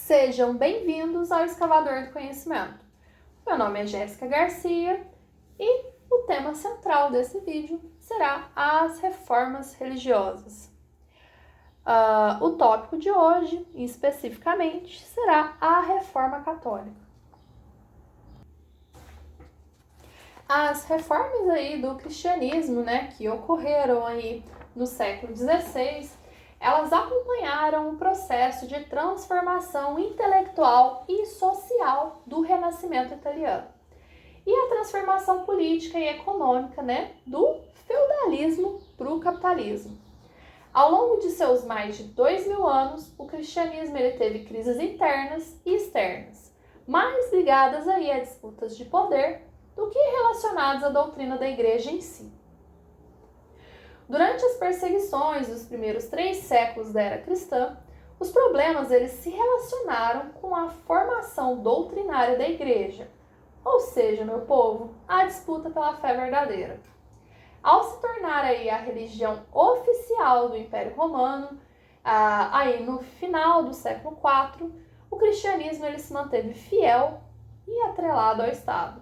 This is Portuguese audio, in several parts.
Sejam bem-vindos ao Escavador do Conhecimento. Meu nome é Jéssica Garcia e o tema central desse vídeo será as reformas religiosas. O tópico de hoje, especificamente, será a Reforma Católica. As reformas aí do cristianismo, que ocorreram aí no século XVI, elas acompanharam o processo de transformação intelectual e social do Renascimento italiano e a transformação política e econômica, do feudalismo para o capitalismo. Ao longo de seus mais de 2000 anos, o cristianismo teve crises internas e externas, mais ligadas aí a disputas de poder do que relacionadas à doutrina da igreja em si. Durante as perseguições dos primeiros 3 séculos da era cristã, os problemas se relacionaram com a formação doutrinária da igreja, ou seja, meu povo, a disputa pela fé verdadeira. Ao se tornar aí a religião oficial do Império Romano, aí no final do século IV, o cristianismo se manteve fiel e atrelado ao Estado.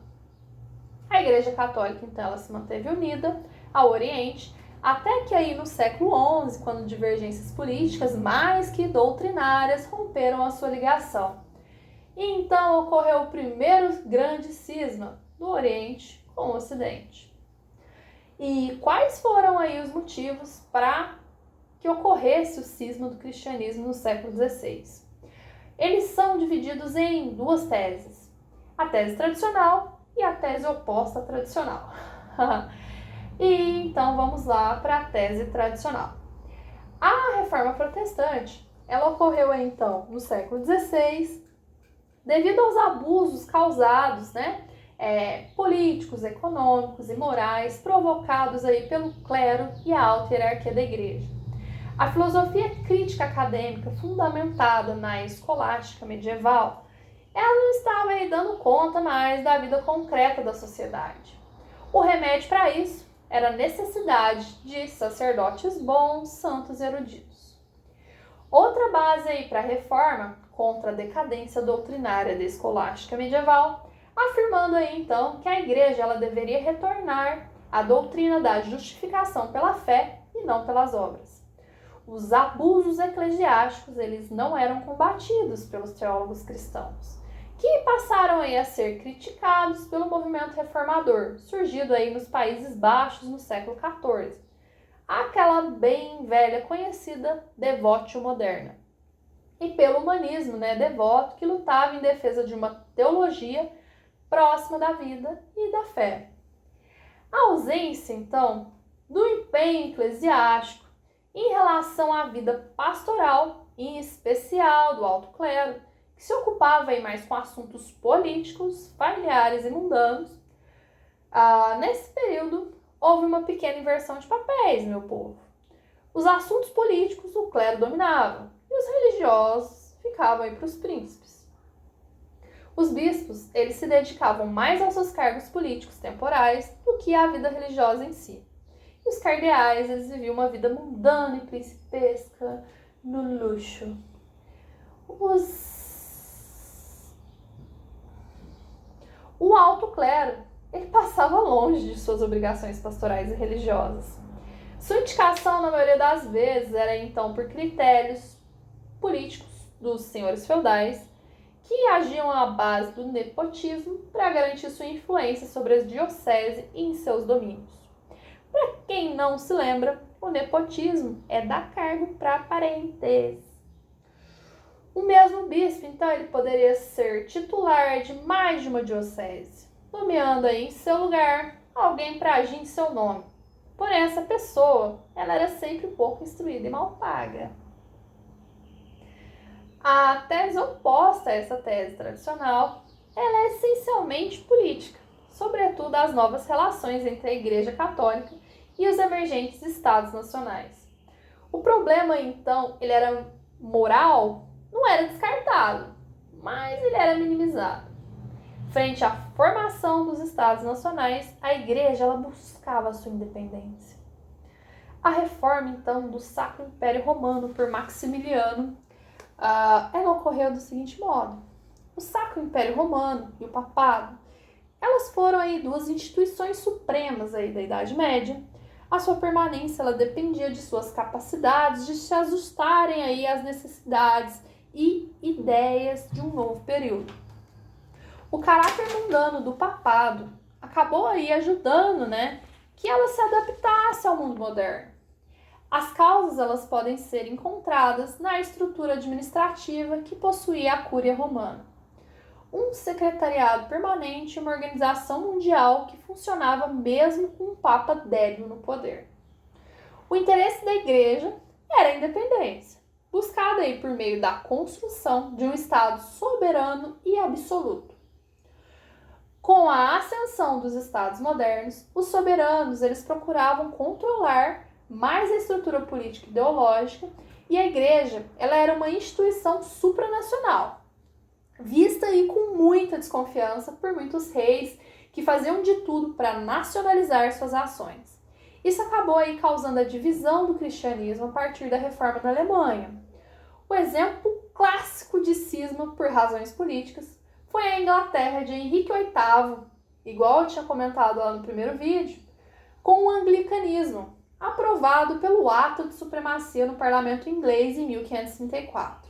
A Igreja Católica, então, ela se manteve unida ao Oriente, até que aí no século XI, quando divergências políticas mais que doutrinárias romperam a sua ligação. E então ocorreu o primeiro grande cisma do Oriente com o Ocidente. E quais foram aí os motivos para que ocorresse o cisma do cristianismo no século XVI? Eles são divididos em 2 teses, a tese tradicional e a tese oposta à tradicional. E então vamos lá para a tese tradicional. A Reforma Protestante, ela ocorreu então no século XVI, devido aos abusos causados, políticos, econômicos e morais provocados aí pelo clero e a alta hierarquia da igreja. A filosofia crítica acadêmica fundamentada na escolástica medieval, ela não estava aí dando conta mais da vida concreta da sociedade. O remédio para isso era a necessidade de sacerdotes bons, santos e eruditos. Outra base aí para a reforma, contra a decadência doutrinária da escolástica medieval, afirmando aí então que a igreja ela deveria retornar à doutrina da justificação pela fé e não pelas obras. Os abusos eclesiásticos eles não eram combatidos pelos teólogos cristãos, que passaram aí a ser criticados pelo movimento reformador, surgido aí nos Países Baixos no século XIV, aquela bem velha conhecida devotio moderna, e pelo humanismo devoto que lutava em defesa de uma teologia próxima da vida e da fé. A ausência, então, do empenho eclesiástico em relação à vida pastoral, em especial do alto clero, que se ocupava aí mais com assuntos políticos, familiares e mundanos. Nesse período, houve uma pequena inversão de papéis, meu povo. Os assuntos políticos o clero dominava e os religiosos ficavam aí para os príncipes. Os bispos, eles se dedicavam mais aos seus cargos políticos temporais do que à vida religiosa em si. E os cardeais, eles viviam uma vida mundana e principesca no luxo. O alto clero, ele passava longe de suas obrigações pastorais e religiosas. Sua indicação, na maioria das vezes, era então por critérios políticos dos senhores feudais, que agiam à base do nepotismo para garantir sua influência sobre as dioceses e em seus domínios. Para quem não se lembra, o nepotismo é dar cargo para parentes. O mesmo bispo, então, ele poderia ser titular de mais de uma diocese, nomeando aí em seu lugar alguém para agir em seu nome. Porém, essa pessoa, ela era sempre pouco instruída e mal paga. A tese oposta a essa tese tradicional, ela é essencialmente política, sobretudo as novas relações entre a Igreja Católica e os emergentes estados nacionais. O problema, então, ele era moral, não era descartado, mas ele era minimizado. Frente à formação dos estados nacionais, a igreja ela buscava a sua independência. A reforma, então, do Sacro Império Romano por Maximiliano ela ocorreu do seguinte modo. O Sacro Império Romano e o Papado, elas foram aí duas instituições supremas aí da Idade Média. A sua permanência ela dependia de suas capacidades de se ajustarem aí às necessidades e ideias de um novo período. O caráter mundano do papado acabou aí ajudando, que ela se adaptasse ao mundo moderno. As causas elas podem ser encontradas na estrutura administrativa que possuía a Cúria Romana. Um secretariado permanente e uma organização mundial que funcionava mesmo com um papa débil no poder. O interesse da igreja era a independência, buscada aí por meio da construção de um Estado soberano e absoluto. Com a ascensão dos Estados modernos, os soberanos eles procuravam controlar mais a estrutura política e ideológica, e a igreja ela era uma instituição supranacional, vista aí com muita desconfiança por muitos reis que faziam de tudo para nacionalizar suas ações. Isso acabou aí causando a divisão do cristianismo a partir da reforma na Alemanha. O exemplo clássico de cisma por razões políticas foi a Inglaterra de Henrique VIII, igual eu tinha comentado lá no primeiro vídeo, com o anglicanismo, aprovado pelo Ato de Supremacia no Parlamento Inglês em 1534.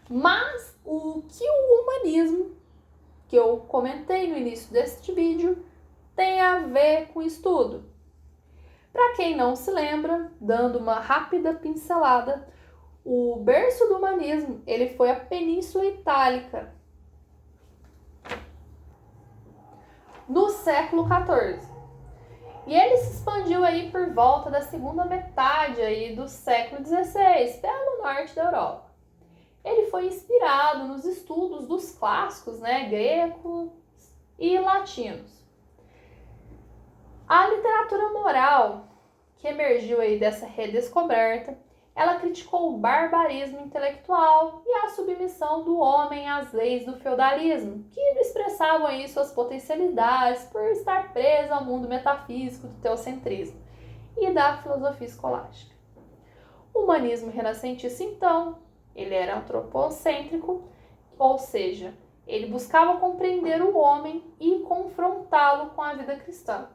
Mas o que o humanismo, que eu comentei no início deste vídeo, tem a ver com isso tudo? Para quem não se lembra, dando uma rápida pincelada, o berço do humanismo ele foi a Península Itálica, no século XIV. E ele se expandiu aí por volta da segunda metade aí do século XVI, pelo norte da Europa. Ele foi inspirado nos estudos dos clássicos, gregos e latinos. A literatura moral que emergiu aí dessa redescoberta, ela criticou o barbarismo intelectual e a submissão do homem às leis do feudalismo, que expressavam aí suas potencialidades por estar preso ao mundo metafísico do teocentrismo e da filosofia escolástica. O humanismo renascentista, então, ele era antropocêntrico, ou seja, ele buscava compreender o homem e confrontá-lo com a vida cristã.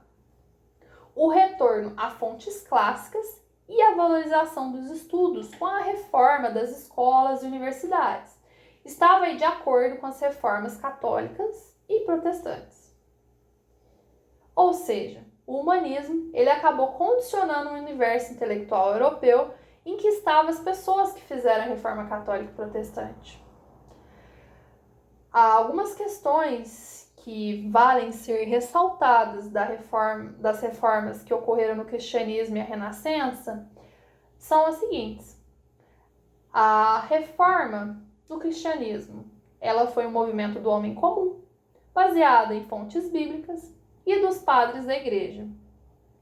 O retorno a fontes clássicas e a valorização dos estudos com a reforma das escolas e universidades estava aí de acordo com as reformas católicas e protestantes. Ou seja, o humanismo ele acabou condicionando o universo intelectual europeu em que estavam as pessoas que fizeram a reforma católica e protestante. Há algumas questões que valem ser ressaltadas das reformas que ocorreram no cristianismo e a Renascença são as seguintes. A reforma do cristianismo, ela foi um movimento do homem comum, baseada em fontes bíblicas e dos padres da igreja.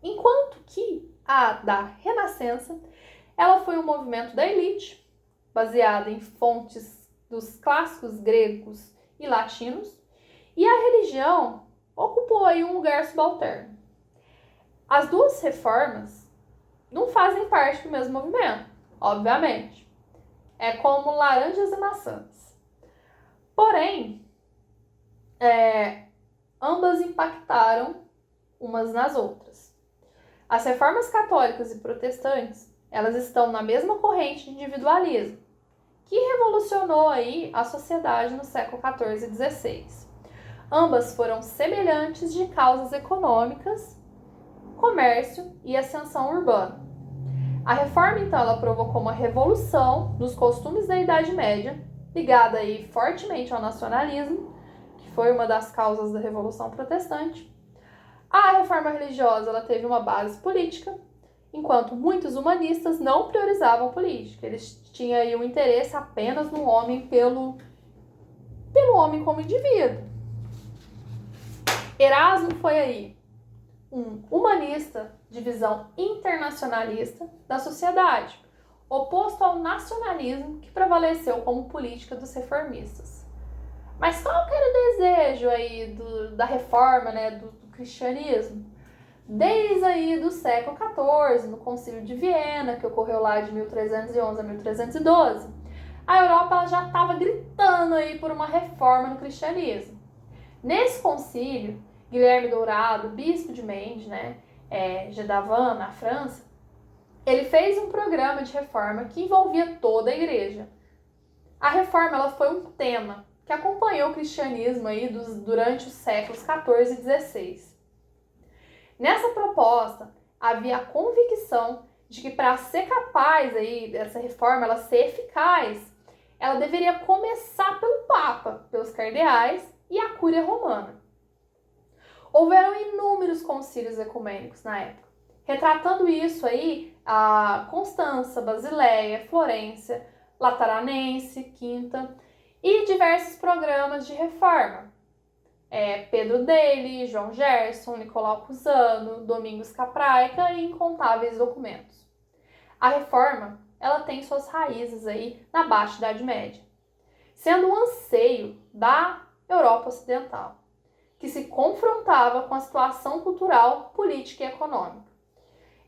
Enquanto que a da Renascença, ela foi um movimento da elite, baseada em fontes dos clássicos gregos e latinos, e a religião ocupou aí um lugar subalterno. As duas reformas não fazem parte do mesmo movimento, obviamente. É como laranjas e maçãs. Porém, ambas impactaram umas nas outras. As reformas católicas e protestantes, elas estão na mesma corrente de individualismo, que revolucionou aí a sociedade no século XIV e XVI. Ambas foram semelhantes de causas econômicas, comércio e ascensão urbana. A reforma, então, ela provocou uma revolução nos costumes da Idade Média, ligada aí fortemente ao nacionalismo, que foi uma das causas da Revolução Protestante. A reforma religiosa ela teve uma base política, enquanto muitos humanistas não priorizavam a política. Eles tinham aí um interesse apenas no homem pelo homem como indivíduo. Erasmo foi aí um humanista de visão internacionalista da sociedade, oposto ao nacionalismo que prevaleceu como política dos reformistas. Mas qual que era o desejo aí da reforma, do cristianismo? Desde aí do século XIV, no Concílio de Viena, que ocorreu lá de 1311 a 1312, a Europa ela já estava gritando aí por uma reforma no cristianismo. Nesse concílio, Guilherme Dourado, bispo de Mende, né, Gedavan, na França, ele fez um programa de reforma que envolvia toda a igreja. A reforma ela foi um tema que acompanhou o cristianismo aí durante os séculos 14 e 16. Nessa proposta, havia a convicção de que para ser capaz aí dessa reforma ela ser eficaz, ela deveria começar pelo Papa, pelos cardeais e a Cúria Romana. Houveram inúmeros concílios ecumênicos na época, retratando isso aí a Constança, Basileia, Florência, Lateranense, Quinta e diversos programas de reforma. Pedro Daly, João Gerson, Nicolau Cusano, Domingos Capraica e incontáveis documentos. A reforma ela tem suas raízes aí na Baixa Idade Média, sendo um anseio da Europa Ocidental, que se confrontava com a situação cultural, política e econômica.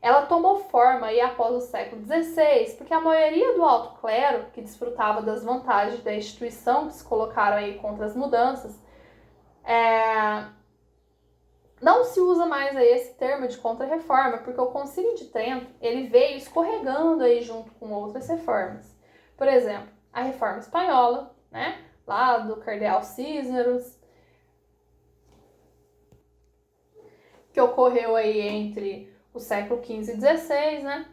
Ela tomou forma aí após o século XVI, porque a maioria do alto clero, que desfrutava das vantagens da instituição que se colocaram aí contra as mudanças, não se usa mais aí esse termo de contra-reforma, porque o Concílio de Trento ele veio escorregando aí junto com outras reformas. Por exemplo, a Reforma Espanhola, né, lá do cardeal Cíceros, que ocorreu aí entre o século XV e XVI, né?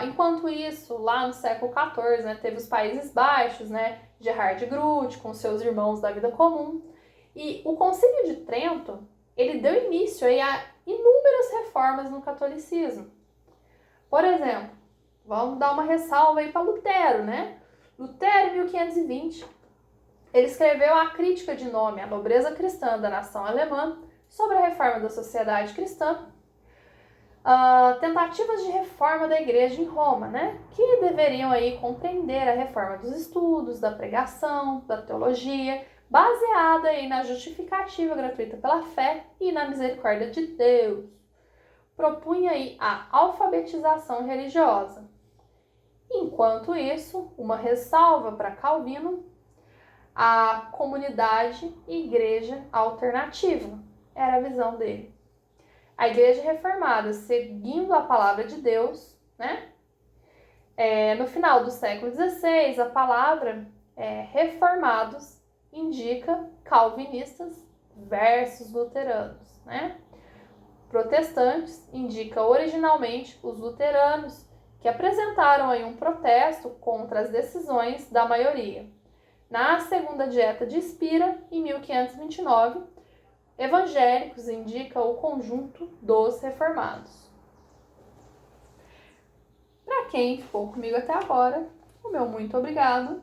Enquanto isso, lá no século XIV, né, teve os Países Baixos, né, Gerhard Groot com seus irmãos da vida comum. E o Concílio de Trento, ele deu início aí a inúmeras reformas no catolicismo. Por exemplo, vamos dar uma ressalva aí para Lutero, né? Lutero, em 1520, ele escreveu a Crítica de Nome à Nobreza Cristã da Nação Alemã sobre a reforma da sociedade cristã, tentativas de reforma da igreja em Roma, né? Que deveriam aí compreender a reforma dos estudos, da pregação, da teologia, baseada aí na justificativa gratuita pela fé e na misericórdia de Deus. Propunha aí a alfabetização religiosa. Enquanto isso, uma ressalva para Calvino, a comunidade e igreja alternativa. Era a visão dele. A igreja reformada, seguindo a palavra de Deus, né? No final do século XVI, a palavra reformados indica calvinistas versus luteranos, né? Protestantes indica originalmente os luteranos, que apresentaram aí um protesto contra as decisões da maioria. Na Segunda Dieta de Spira, em 1529, evangélicos indica o conjunto dos reformados. Para quem ficou comigo até agora, o meu muito obrigado.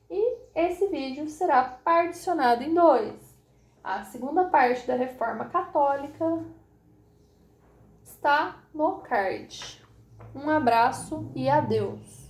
E esse vídeo será particionado em dois. A segunda parte da Reforma Católica está no card. Um abraço e adeus!